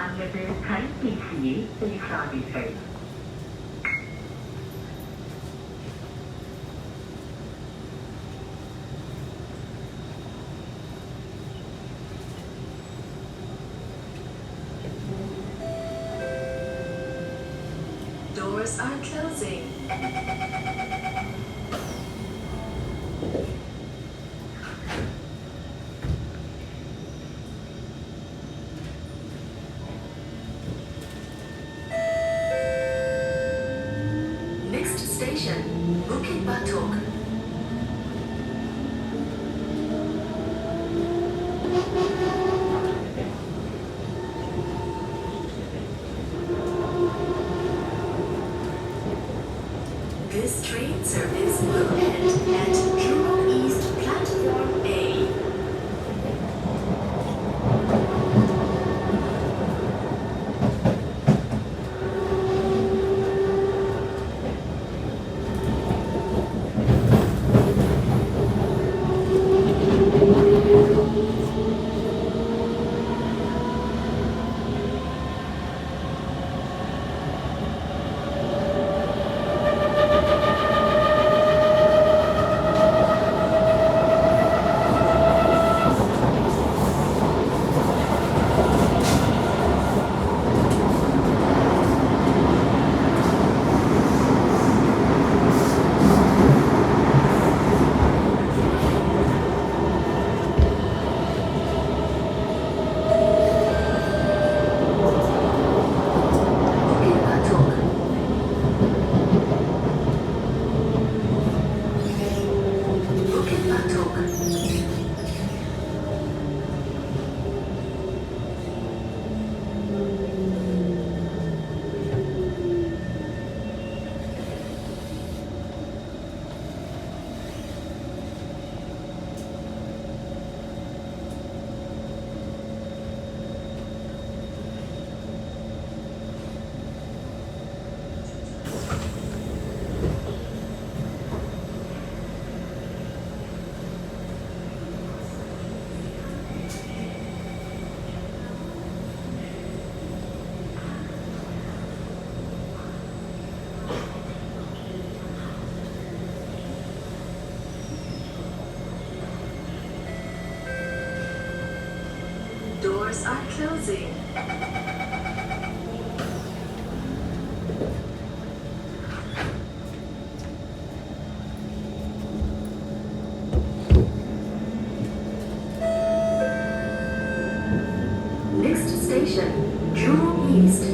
안내될 타임 PC services. Doors are closing. Next station, Bukit Batok. This train service will end at Jurong East Platform A. Bukit Batok. Bukit Batok. Doors are closing. Next station, Jurong East.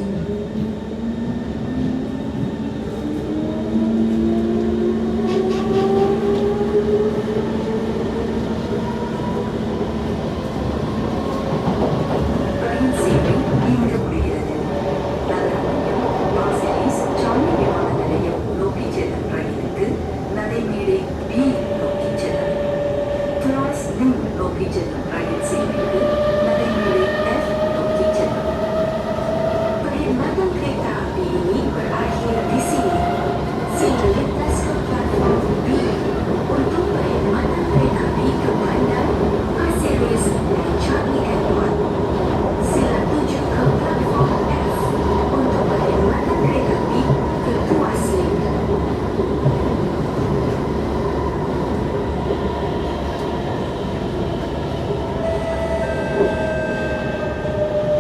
ரயில் சேவை இன்று முடிகிறது. நகரமையம் பாசிலிஸ் சாலை விமான நிலையம் நோக்கிச் செல்லும் ரயிலுக்கு நடைமேடை B நோக்கிச் செல்லும். கிளாஸ் D நோக்கிச் செல்லும் ரயில் சேவைக்கு நடைமேடை F nokit jenuh. Perkhidmatan kereta api ini berakhir di sini. Sila lintas ke platform B untuk perkhidmatan kereta api ke Bandar, Pasir Ris dan Changi Airport. Sila tuju ke platform F untuk perkhidmatan kereta api ke Tuas Link.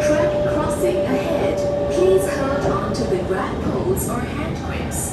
Track crossing ahead. Please hold on to the grab poles or hand grips.